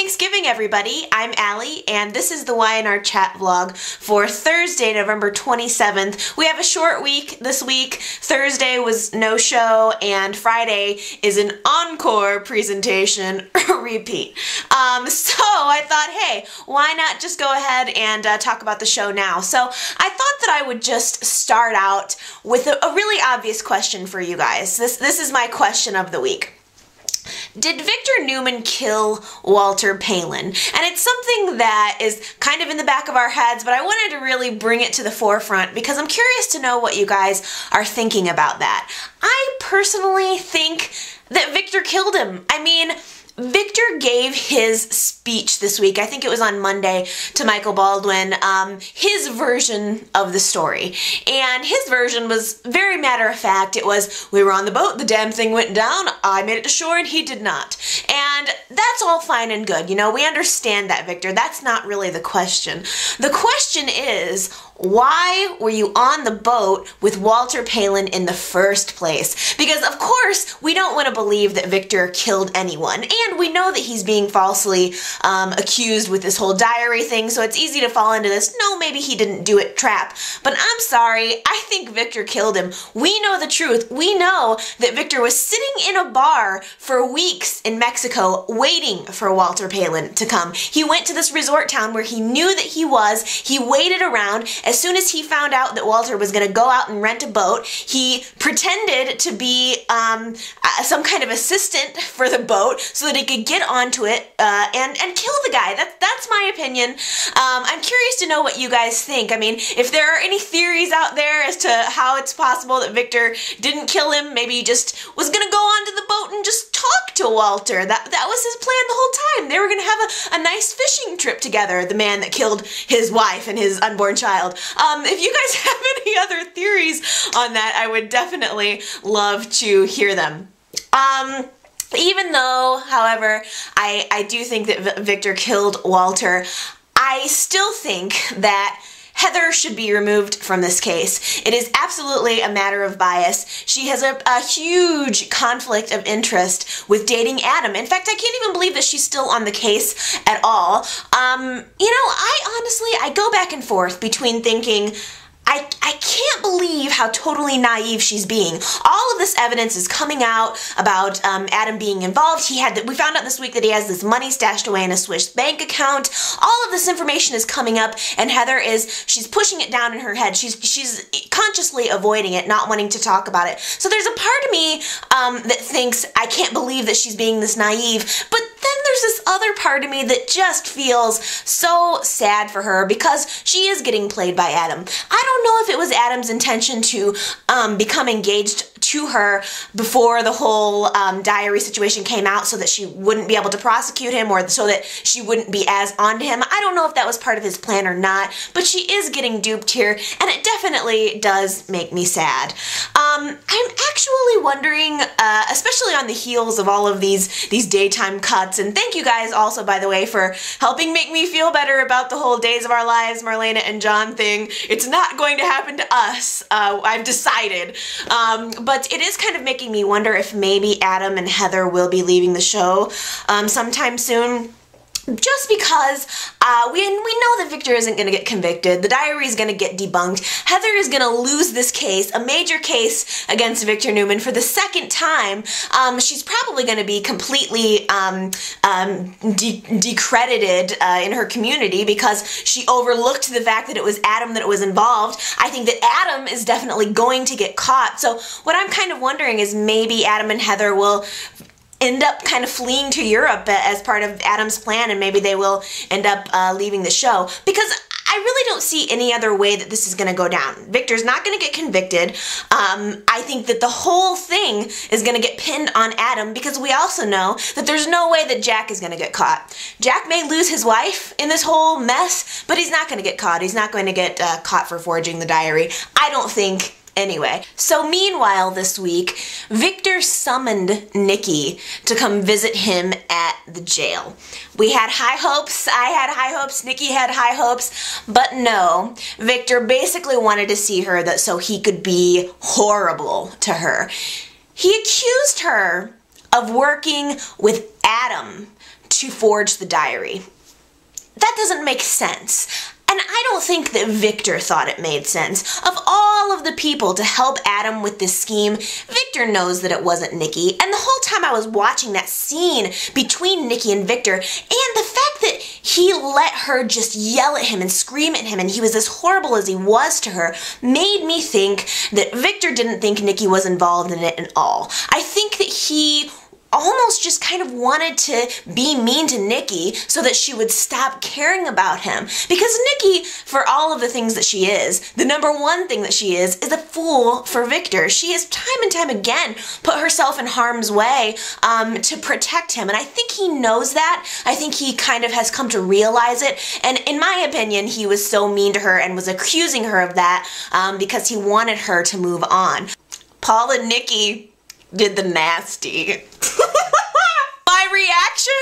Thanksgiving, everybody. I'm Allie, and this is the Why in Our Chat vlog for Thursday, November 27th. We have a short week this week. Thursday was no show, and Friday is an encore presentation repeat. So I thought, hey, why not just go ahead and talk about the show now? So I thought that I would just start out with a really obvious question for you guys. This is my question of the week. Did Victor Newman kill Walter Palin? And it's something that is kind of in the back of our heads, but I wanted to really bring it to the forefront because I'm curious to know what you guys are thinking about that. I personally think that Victor killed him. I mean, Victor gave his speech this week, I think it was on Monday, to Michael Baldwin, his version of the story. And his version was very matter of fact. It was, we were on the boat, the damn thing went down, I made it to shore, and he did not. And that's all fine and good. You know, we understand that, Victor. That's not really the question. The question is, why were you on the boat with Walter Palin in the first place? Because, of course, we don't want to believe that Victor killed anyone, and we know that he's being falsely accused with this whole diary thing, so it's easy to fall into this, no, maybe he didn't do it trap. But I'm sorry, I think Victor killed him. We know the truth. We know that Victor was sitting in a bar for weeks in Mexico waiting for Walter Palin to come. He went to this resort town where he knew that he was. He waited around. As soon as he found out that Walter was going to go out and rent a boat, he pretended to be some kind of assistant for the boat so that he could get onto it and kill the guy. That's my opinion. I'm curious to know what you guys think. I mean, if there are any theories out there as to how it's possible that Victor didn't kill him, maybe he just was going to go onto the boat and just talk to Walter. That was his plan the whole time. They were going to have a nice fishing trip together, the man that killed his wife and his unborn child. If you guys have any other theories on that, I would definitely love to hear them. Even though, however, I do think that Victor killed Walter, I still think that Heather should be removed from this case. It is absolutely a matter of bias. She has a huge conflict of interest with dating Adam. In fact, I can't even believe that she's still on the case at all. You know, I go back and forth between thinking, I can't believe how totally naive she's being. All of this evidence is coming out about Adam being involved. We found out this week that he has this money stashed away in a Swiss bank account. All of this information is coming up, and Heather she's pushing it down in her head. She's consciously avoiding it, not wanting to talk about it. So there's a part of me that thinks, I can't believe that she's being this naive, but then there's this other part of me that just feels so sad for her because she is getting played by Adam. I don't know if it was Adam's intention to become engaged to her before the whole diary situation came out so that she wouldn't be able to prosecute him or so that she wouldn't be as onto him. I don't know if that was part of his plan or not, but she is getting duped here, and it definitely does make me sad. I'm actually wondering, especially on the heels of all of these daytime cuts, and thank you guys also, by the way, for helping make me feel better about the whole Days of Our Lives, Marlena and John thing. It's not going to happen to us, I've decided, but it is kind of making me wonder if maybe Adam and Heather will be leaving the show sometime soon. Just because we know that Victor isn't going to get convicted, the diary is going to get debunked, Heather is going to lose this case, a major case against Victor Newman for the second time. She's probably going to be completely decredited in her community because she overlooked the fact that it was Adam that was involved. I think that Adam is definitely going to get caught. So what I'm kind of wondering is maybe Adam and Heather will end up kind of fleeing to Europe as part of Adam's plan, and maybe they will end up leaving the show, because I really don't see any other way that this is going to go down. Victor's not going to get convicted. I think that the whole thing is going to get pinned on Adam, because we also know that there's no way that Jack is going to get caught. Jack may lose his wife in this whole mess, but he's not going to get caught. He's not going to get caught for forging the diary, I don't think. Anyway, so meanwhile this week, Victor summoned Nikki to come visit him at the jail. We had high hopes, I had high hopes, Nikki had high hopes, but no, Victor basically wanted to see her so he could be horrible to her. He accused her of working with Adam to forge the diary. That doesn't make sense. And I don't think that Victor thought it made sense. Of all of the people to help Adam with this scheme, Victor knows that it wasn't Nikki. And the whole time I was watching that scene between Nikki and Victor, and the fact that he let her just yell at him and scream at him, and he was as horrible as he was to her, made me think that Victor didn't think Nikki was involved in it at all. I think that he almost just kind of wanted to be mean to Nikki so that she would stop caring about him. Because Nikki, for all of the things that she is, the number one thing that she is a fool for Victor. She has time and time again put herself in harm's way to protect him. And I think he knows that. I think he kind of has come to realize it. And in my opinion, he was so mean to her and was accusing her of that because he wanted her to move on. Paul and Nikki did the nasty. My reaction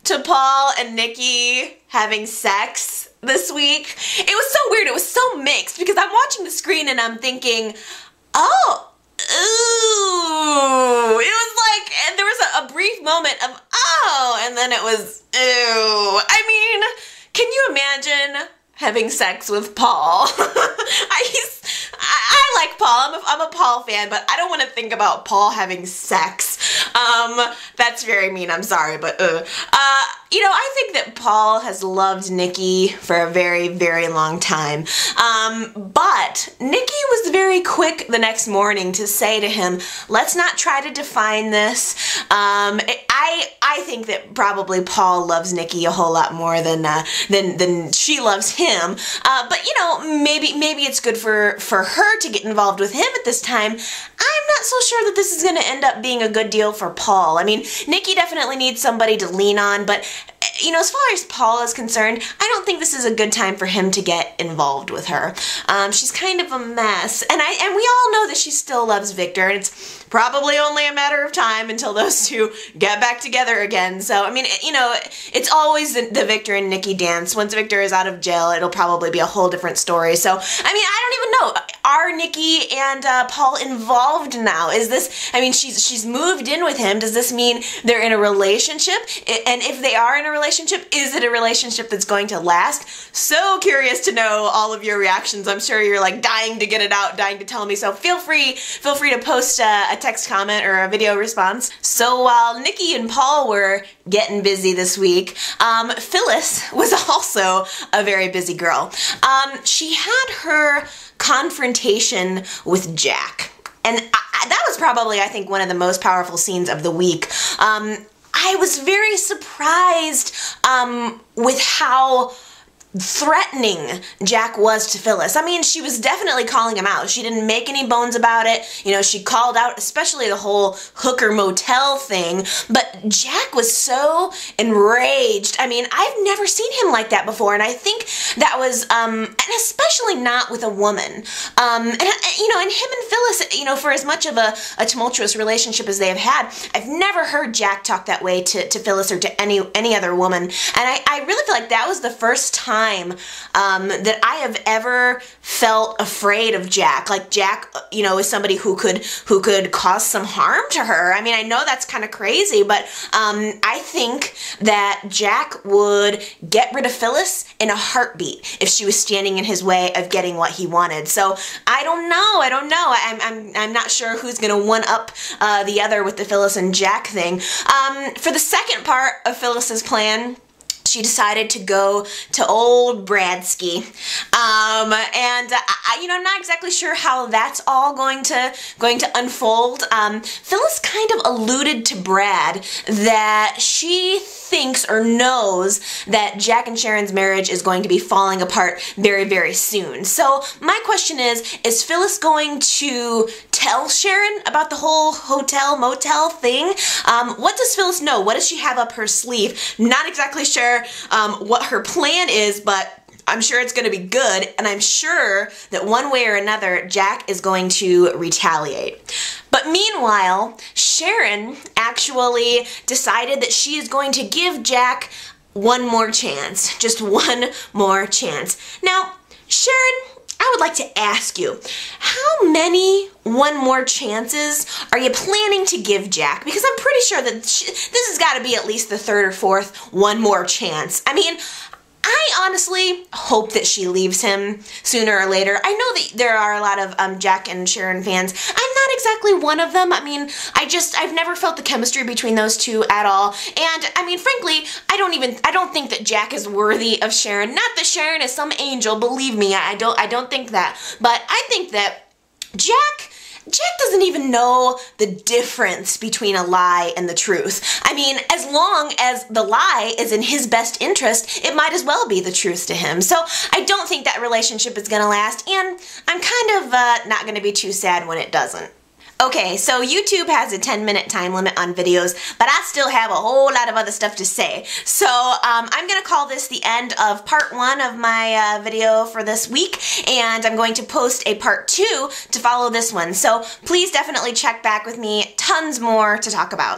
to Paul and Nikki having sex this week, it was so weird. It was so mixed because I'm watching the screen and I'm thinking, oh, ooh. It was like, and there was a brief moment of, oh, and then it was, ooh. I mean, can you imagine having sex with Paul? I like Paul. I'm a Paul fan, but I don't want to think about Paul having sex. That's very mean. I'm sorry, but you know, I think that Paul has loved Nikki for a very, very long time. But Nikki was very quick the next morning to say to him, let's not try to define this. I think that probably Paul loves Nikki a whole lot more than she loves him. But you know, maybe it's good for her to get involved with him at this time. I'm not so sure that this is going to end up being a good deal for Paul. I mean, Nikki definitely needs somebody to lean on, but you know, as far as Paul is concerned, I don't think this is a good time for him to get involved with her. She's kind of a mess, and we all know that she still loves Victor, and it's probably only a matter of time until those two get back together again. So, I mean, you know, it's always the Victor and Nikki dance. Once Victor is out of jail, it'll probably be a whole different story. So, I mean, I don't even know. Are Nikki and Paul involved now? Is this, I mean, she's moved in with him. Does this mean they're in a relationship? And if they are in a relationship, is it a relationship that's going to last? So curious to know all of your reactions. I'm sure you're like dying to get it out, dying to tell me. So feel free to post a text comment or a video response. So while Nikki and Paul were getting busy this week, Phyllis was also a very busy girl. She had her confrontation with Jack. And that was probably, I think, one of the most powerful scenes of the week. I was very surprised with how threatening Jack was to Phyllis. I mean, she was definitely calling him out. She didn't make any bones about it. You know, she called out especially the whole hooker motel thing, but Jack was so enraged. I mean, I've never seen him like that before, and I think that was, and especially not with a woman. And you know, and him and Phyllis, you know, for as much of a tumultuous relationship as they have had, I've never heard Jack talk that way to Phyllis or to any other woman. And I really feel like that was the first time that I have ever felt afraid of Jack. Like Jack, you know, is somebody who could cause some harm to her. I mean, I know that's kind of crazy, but I think that Jack would get rid of Phyllis in a heartbeat if she was standing in his way of getting what he wanted. So I don't know. I'm not sure who's gonna one up the other with the Phyllis and Jack thing. For the second part of Phyllis's plan, she decided to go to old Bradsky. And you know, I'm not exactly sure how that's all going to unfold. Phyllis kind of alluded to Brad that she thinks or knows that Jack and Sharon's marriage is going to be falling apart very, very soon. So my question is Phyllis going to tell Sharon about the whole hotel motel thing? What does Phyllis know? What does she have up her sleeve? Not exactly sure what her plan is, but I'm sure it's going to be good, and I'm sure that one way or another, Jack is going to retaliate. But meanwhile, Sharon actually decided that she is going to give Jack one more chance. Just one more chance. Now, Sharon, I would like to ask you, how many one more chances are you planning to give Jack? Because I'm pretty sure that this has got to be at least the third or fourth one more chance. I mean, I honestly hope that she leaves him sooner or later. I know that there are a lot of Jack and Sharon fans. I'm not exactly one of them. I mean, I've never felt the chemistry between those two at all. And I mean, frankly, I don't think that Jack is worthy of Sharon. Not that Sharon is some angel, believe me, I don't think that. But I think that Jack doesn't even know the difference between a lie and the truth. I mean, as long as the lie is in his best interest, it might as well be the truth to him. So I don't think that relationship is gonna last, and I'm kind of not gonna be too sad when it doesn't. Okay, so YouTube has a 10-minute time limit on videos, but I still have a whole lot of other stuff to say. So I'm going to call this the end of part 1 of my video for this week, and I'm going to post a part 2 to follow this one. So please definitely check back with me. Tons more to talk about.